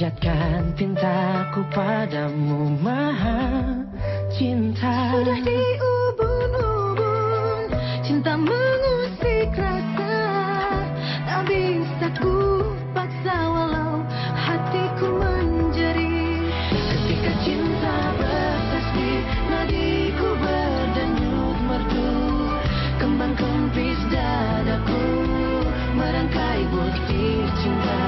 Panjatkan pintaku padamu maha cinta. Sudah diubun-ubun, cinta mengusik rasa. Tak bisa ku paksa walau hatiku menjerit. Ketika cinta bersaksi, nadiku berdenyut merdu. Kembang kempis dadaku, merangkai bukti cinta.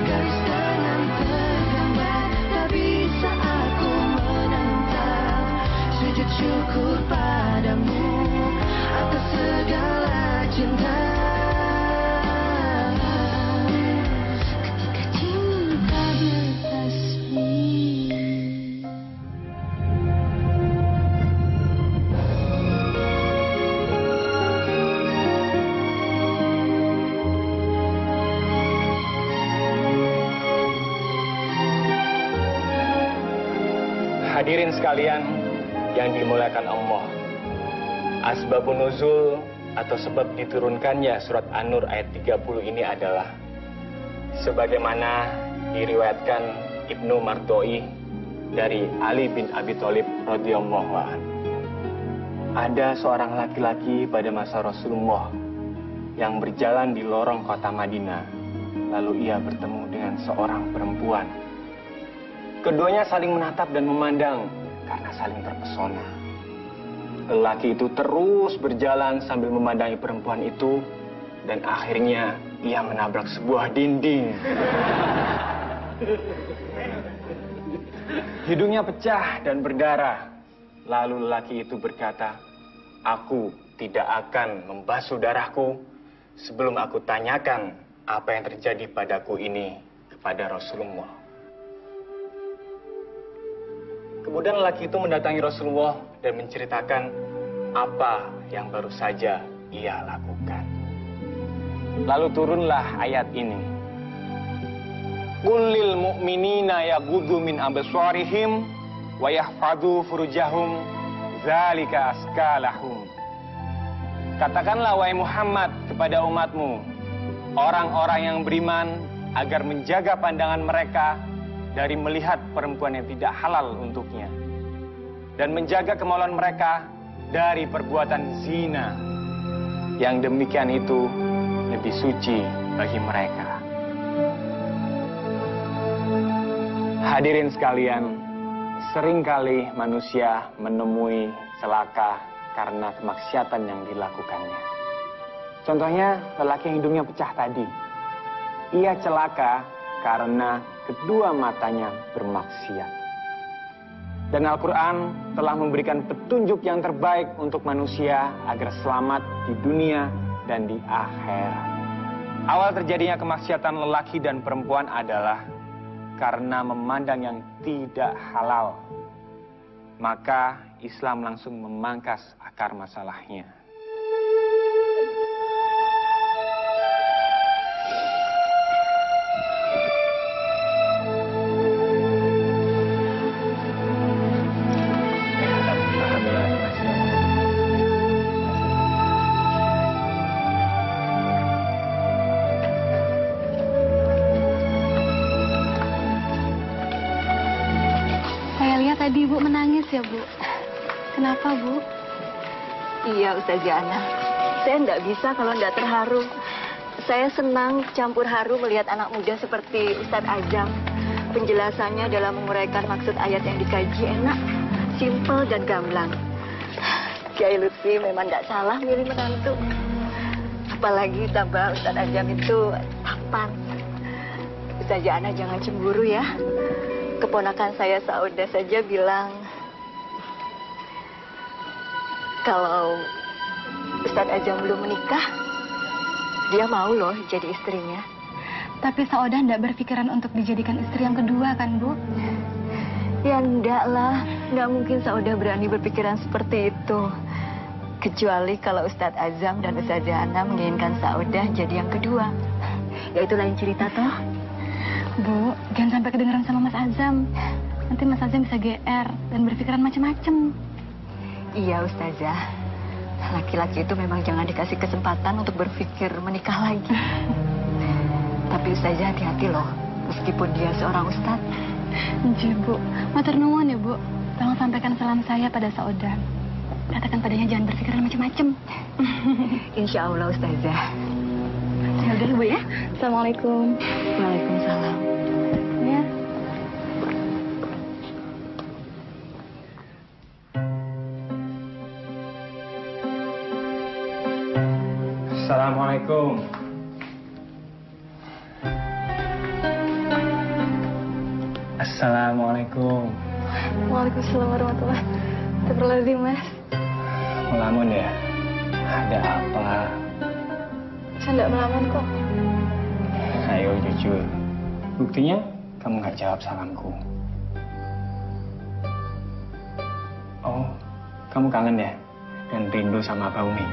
Garis tangan tergambar, tak bisa aku menentang. Sujud syukur padamu atas segala cinta. Ketika cinta bertasbih. Hadirin sekalian yang dimuliakan Allah. Asbabun nuzul atau sebab diturunkannya surat An-Nur ayat 30 ini adalah sebagaimana diriwayatkan Ibnu Mardoi dari Ali bin Abi Thalib radhiyallahu anhu. Ada seorang laki-laki pada masa Rasulullah yang berjalan di lorong kota Madinah. Lalu ia bertemu dengan seorang perempuan. Keduanya saling menatap dan memandang karena saling terpesona. Lelaki itu terus berjalan sambil memandangi perempuan itu dan akhirnya ia menabrak sebuah dinding. Hidungnya pecah dan berdarah. Lalu lelaki itu berkata, "Aku tidak akan membasuh darahku sebelum aku tanyakan apa yang terjadi padaku ini kepada Rasulullah." Kemudian lelaki itu mendatangi Rasulullah dan menceritakan apa yang baru saja ia lakukan. Lalu turunlah ayat ini. Qul lil mu'minina yaghuddu min absarihim wa yahfadzu furujahum dzalika azka lahum. Katakanlah wahai Muhammad kepada umatmu, orang-orang yang beriman agar menjaga pandangan mereka dari melihat perempuan yang tidak halal untuknya dan menjaga kemaluan mereka dari perbuatan zina. Yang demikian itu lebih suci bagi mereka. Hadirin sekalian, seringkali manusia menemui celaka karena kemaksiatan yang dilakukannya. Contohnya lelaki yang hidungnya pecah tadi. Ia celaka karena kedua matanya bermaksiat. Dan Al-Quran telah memberikan petunjuk yang terbaik untuk manusia agar selamat di dunia dan di akhirat. Awal terjadinya kemaksiatan lelaki dan perempuan adalah karena memandang yang tidak halal. Maka Islam langsung memangkas akar masalahnya. Tadi Ibu menangis ya, Bu? Kenapa, Bu? Iya, Ustazah Ana. Saya tidak bisa kalau tidak terharu. Saya senang campur haru melihat anak muda seperti Ustadz Azam. Penjelasannya dalam menguraikan maksud ayat yang dikaji enak, simpel dan gamblang. Kiai Lutfi memang tidak salah milih menantu. Apalagi tambah Ustadz Azam itu tampan. Ustazah Ana jangan cemburu ya. Keponakan saya Sauda saja bilang kalau Ustadz Azam belum menikah, dia mau loh jadi istrinya. Tapi Sauda tidak berpikiran untuk dijadikan istri yang kedua kan, Bu? Ya enggak lah, enggak mungkin Sauda berani berpikiran seperti itu. Kecuali kalau Ustadz Azam dan Ustazah Ana menginginkan Sauda jadi yang kedua. Ya itu lain cerita toh. Bu, jangan sampai kedengeran sama Mas Azam. Nanti Mas Azam bisa GR dan berpikiran macam-macam. Iya, Ustazah. Laki-laki itu memang jangan dikasih kesempatan untuk berpikir menikah lagi. Tapi Ustazah hati-hati loh. meskipun dia seorang ustadz. Nji, Bu. Matur nuwun ya, Bu. Tolong sampaikan salam saya pada Saodan. Katakan padanya jangan berpikiran macam-macam. Insya Allah, Ustazah. Ya udah, Bu ya. Assalamualaikum. Waalaikumsalam. Ya. Assalamualaikum. Assalamualaikum. Waalaikumsalam warahmatullahi wabarakatuh, Mas. Melamun ya? Ada apa? Saya nggak melamun kok. Ayo jujur. Buktinya kamu nggak jawab salamku. Oh, kamu kangen ya? Dan rindu sama Abah Umi?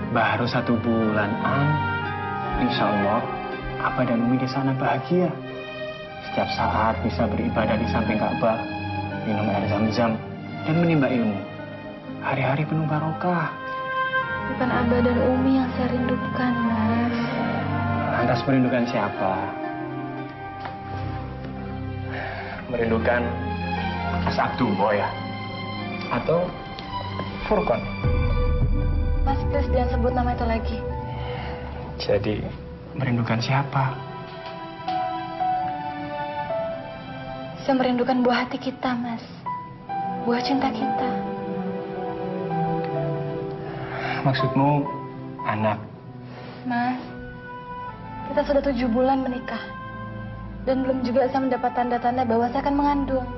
Baru 1 bulan, Insya Allah, Abah dan Umi di sana bahagia. Setiap saat bisa beribadah di samping Ka'bah, minum air zam-zam, dan menimba ilmu. Hari-hari penuh barokah. Bukan Abah dan Umi yang saya rindukan, Mas. Lantas merindukan siapa? Merindukan Mas Abdullah ya? Atau Furqan? Mas, please jangan sebut nama itu lagi. Jadi, merindukan siapa? Saya merindukan buah hati kita, Mas. Buah cinta kita. Maksudmu anak? Mas, kita sudah 7 bulan menikah. Dan belum juga saya mendapat tanda-tanda bahwa saya akan mengandung.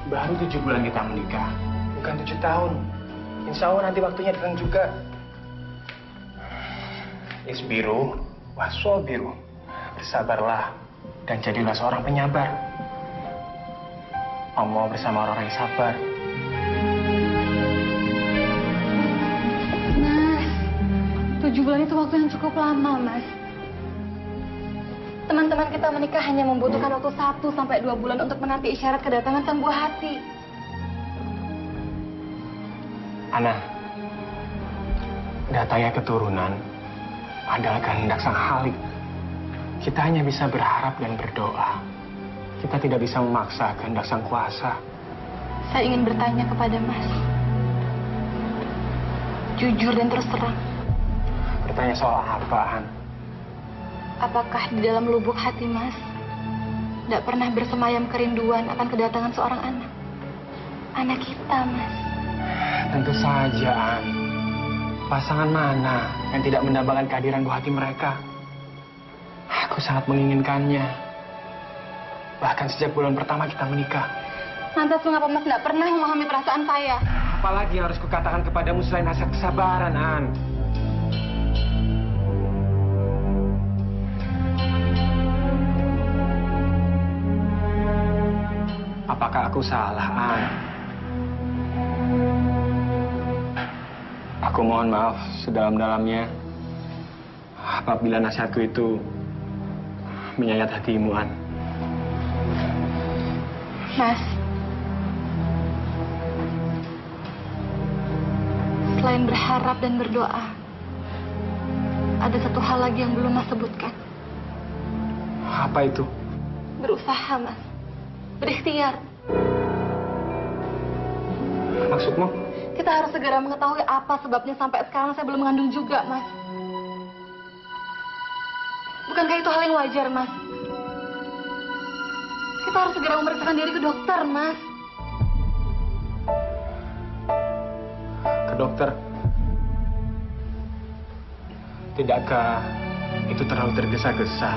Baru 7 bulan kita menikah. Bukan 7 tahun. Insya Allah nanti waktunya datang juga. Isbiru, wasobiru. Bersabarlah dan jadilah seorang penyabar. Allah bersama orang yang sabar. Mas, 7 bulan itu waktu yang cukup lama, Mas. Teman-teman kita menikah hanya membutuhkan waktu 1-2 bulan untuk menanti isyarat kedatangan sang buah hati. Ana, datanya keturunan adalah kehendak sang Khalik. Kita hanya bisa berharap dan berdoa. Kita tidak bisa memaksa kehendak sang kuasa. Saya ingin bertanya kepada Mas. Jujur dan terus terang. Bertanya soal apaan? Apakah di dalam lubuk hati Mas tidak pernah bersemayam kerinduan akan kedatangan seorang anak? Anak kita, Mas. Tentu saja, An. Pasangan mana yang tidak mendambakan kehadiran buah hati mereka? Aku sangat menginginkannya. Bahkan sejak bulan pertama kita menikah. Lantas mengapa Mas tidak pernah memahami perasaan saya? Apalagi yang harus kukatakan kepadamu selain nasihat kesabaran, An? Apakah aku salah, An? Aku mohon maaf sedalam-dalamnya apabila nasihatku itu menyayat hatimu, An. Mas, selain berharap dan berdoa, ada satu hal lagi yang belum Mas sebutkan. Apa itu? Berusaha, Mas. Berikhtiar. Maksudmu? Kita harus segera mengetahui apa sebabnya sampai sekarang saya belum mengandung juga, Mas. Bukankah itu hal yang wajar, Mas? Kita harus segera memeriksakan diri ke dokter, Mas. Ke dokter? Tidakkah itu terlalu tergesa-gesa?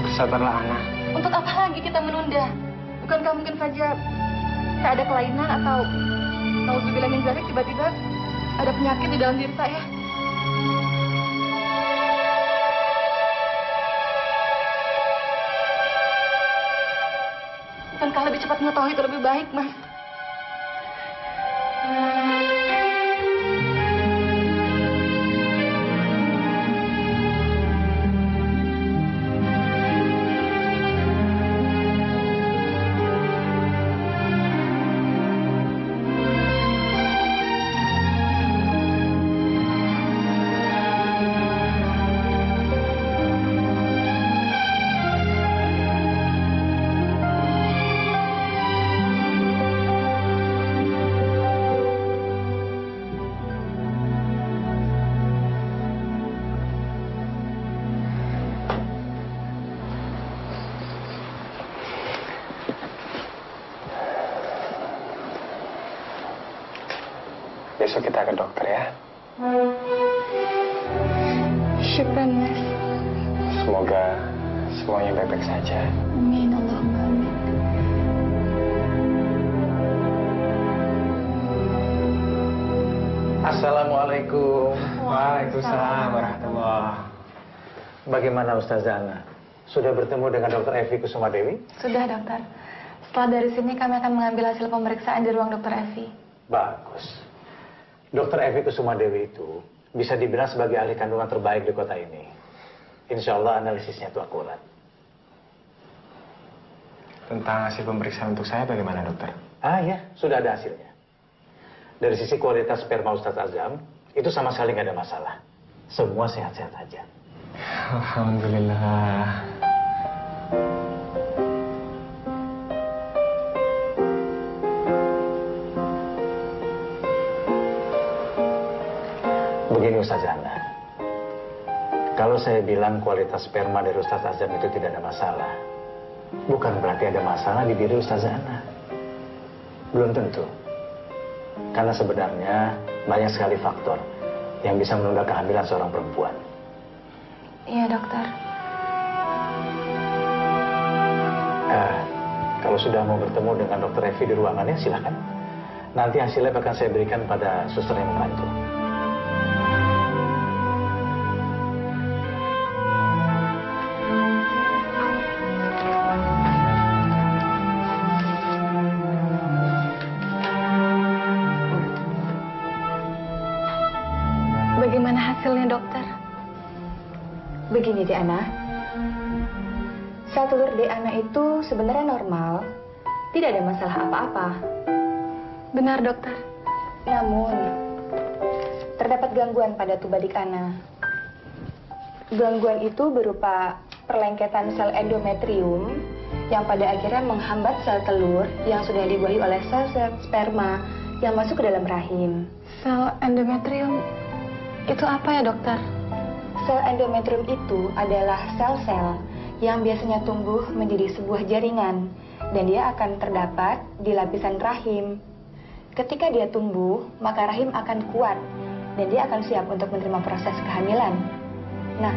Bersabarlah, Ana. Untuk apa lagi kita menunda? Bukankah mungkin saja saya ada kelainan atau nauzubillah min dzalik, tiba-tiba ada penyakit di dalam diri saya? Bukankah lebih cepat mengetahui itu lebih baik, Mas? besok kita ke dokter ya. Syukran, Mas. Semoga semuanya baik-baik saja. Amin, Allahumma amin. Assalamualaikum. Waalaikumsalam warahmatullahi. Bagaimana Ustazah Ana? Sudah bertemu dengan Dr. Evi Kusuma Dewi? Sudah, dokter. Setelah dari sini kami akan mengambil hasil pemeriksaan di ruang Dr. Evi. Bagus. Dr. Evi Kusuma Dewi itu bisa dibilang sebagai ahli kandungan terbaik di kota ini. Insya Allah analisisnya itu akurat. Tentang hasil pemeriksaan untuk saya bagaimana, dokter? Ah ya, sudah ada hasilnya. Dari sisi kualitas sperma Ustadz Azam, itu sama sekali nggak ada masalah. Semua sehat-sehat aja. Alhamdulillah. Begini Ustadz Ana, kalau saya bilang kualitas sperma dari Ustadz Azam itu tidak ada masalah, bukan berarti ada masalah di diri Ustadz Ana. Belum tentu. Karena sebenarnya banyak sekali faktor yang bisa menunda kehamilan seorang perempuan. Iya, dokter. Kalau sudah mau bertemu dengan Dr. Evi di ruangannya, silakan. Nanti hasilnya akan saya berikan pada suster yang membantu. Bagaimana hasilnya, dokter? Begini, Diana. Sel telur Diana itu sebenarnya normal. Tidak ada masalah apa-apa. Benar, dokter. Namun, terdapat gangguan pada tubadik Ana. Gangguan itu berupa perlengketan sel endometrium yang pada akhirnya menghambat sel telur yang sudah dibuahi oleh sel-sel sperma yang masuk ke dalam rahim. Sel endometrium itu apa ya, dokter? Sel endometrium itu adalah sel-sel yang biasanya tumbuh menjadi sebuah jaringan dan dia akan terdapat di lapisan rahim. Ketika dia tumbuh, maka rahim akan kuat dan dia akan siap untuk menerima proses kehamilan. Nah,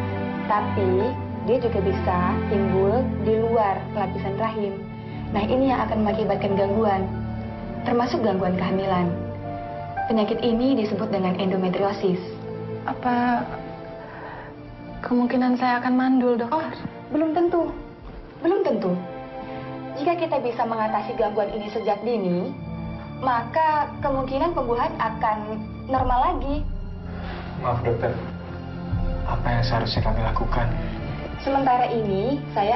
tapi dia juga bisa timbul di luar lapisan rahim. Nah, ini yang akan mengakibatkan gangguan, termasuk gangguan kehamilan. Penyakit ini disebut dengan endometriosis. Apa kemungkinan saya akan mandul, dokter? Belum tentu. Belum tentu. Jika kita bisa mengatasi gangguan ini sejak dini, maka kemungkinan pembuahan akan normal lagi. Maaf dokter, apa yang seharusnya kami lakukan? Sementara ini, saya